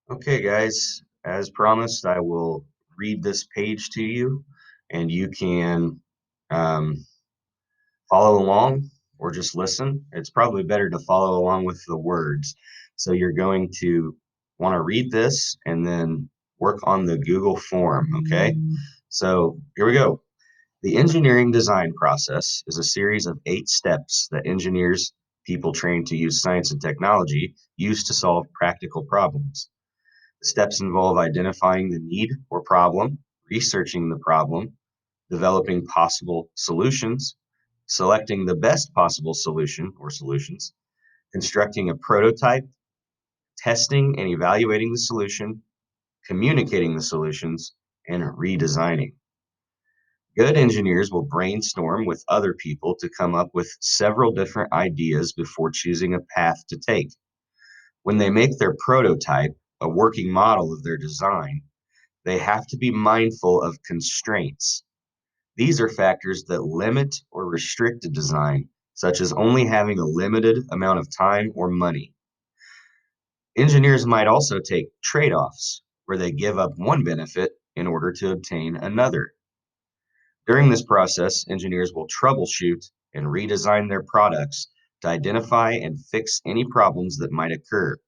Okay, guys, as promised, I will read this page to you and you can um, follow along or just listen. It's probably better to follow along with the words. So you're going to want to read this and then work on the Google form, okay? So here we go. The engineering design process is a series of 8 steps that engineers, people trained to use science and technology, use to solve practical problems. The steps involve identifying the need or problem, researching the problem, developing possible solutions, selecting the best possible solution or solutions, constructing a prototype, testing and evaluating the solution, communicating the solutions, and redesigning. Good engineers will brainstorm with other people to come up with several different ideas before choosing a path to take. When they make their prototype, a working model of their design, they have to be mindful of constraints. These are factors that limit or restrict a design, such as only having a limited amount of time or money. Engineers might also take trade offs, where they give up one benefit in order to obtain another. During this process, engineers will troubleshoot and redesign their products to identify and fix any problems that might occur.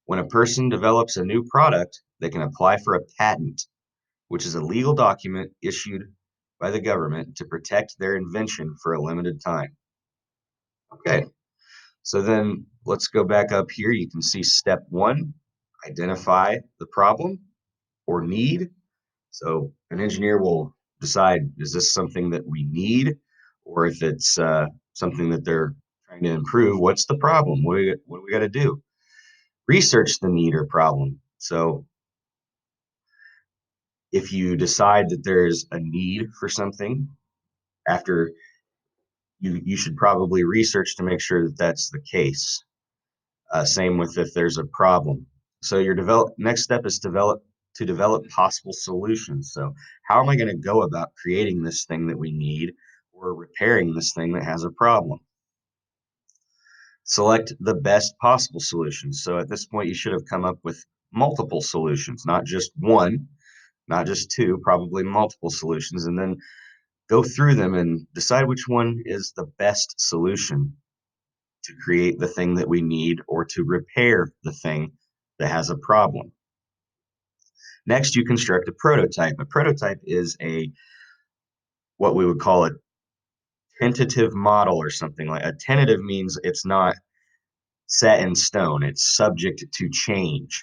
When a person develops a new product, they can apply for a patent, which is a legal document issued by the government to protect their invention for a limited time. Okay, so then let's go back up here. You can see step one, identify the problem or need. So an engineer will decide, is this something that we need? Or if it's something that they're trying to improve, what's the problem? What do we got to do? Research the need or problem. So if you decide that there's a need for something, after you should probably research to make sure that that's the case. Same with if there's a problem. So your next step is develop possible solutions. So how am I going to go about creating this thing that we need or repairing this thing that has a problem? Select the best possible solutions. So at this point, you should have come up with multiple solutions, not just one, not just two, probably multiple solutions, and then go through them and decide which one is the best solution to create the thing that we need or to repair the thing that has a problem. Next, you construct a prototype. A prototype is what we would call a tentative model or something like. A tentative means it's not set in stone, it's subject to change.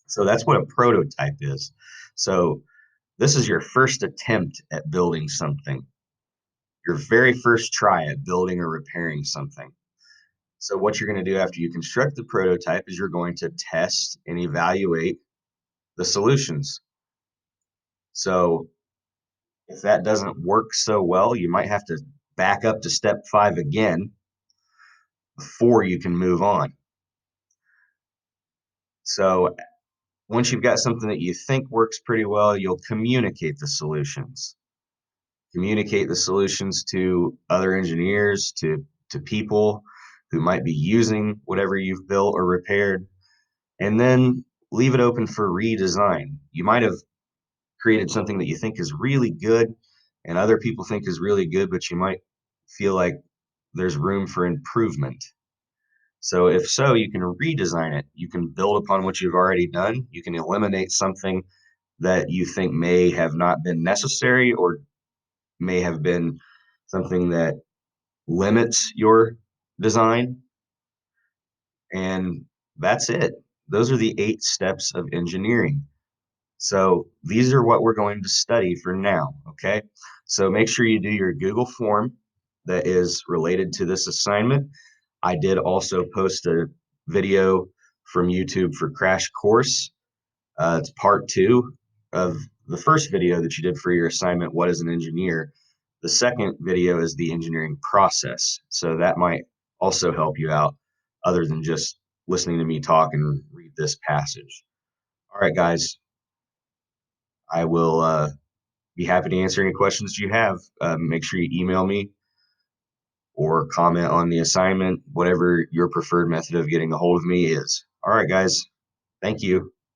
So that's what a prototype is. So this is your first attempt at building something, your very first try at building or repairing something. So what you're going to do after you construct the prototype is you're going to test and evaluate the solutions. So if that doesn't work so well, you might have to back up to step 5 again before you can move on. So once you've got something that you think works pretty well, you'll communicate the solutions. Communicate the solutions to other engineers, to people who might be using whatever you've built or repaired, and then leave it open for redesign. You might have created something that you think is really good and other people think is really good, but you might feel like there's room for improvement. So if so, you can redesign it. You can build upon what you've already done. You can eliminate something that you think may have not been necessary or may have been something that limits your design. And that's it. Those are the 8 steps of engineering. So these are what we're going to study for now, okay? So make sure you do your Google form that is related to this assignment. I did also post a video from YouTube for Crash Course. It's part 2 of the first video that you did for your assignment, What is an Engineer? The second video is the engineering process. So that might also help you out other than just listening to me talk and read this passage. All right, guys, I will be happy to answer any questions you have. Make sure you email me or comment on the assignment, whatever your preferred method of getting a hold of me is. All right, guys. Thank you.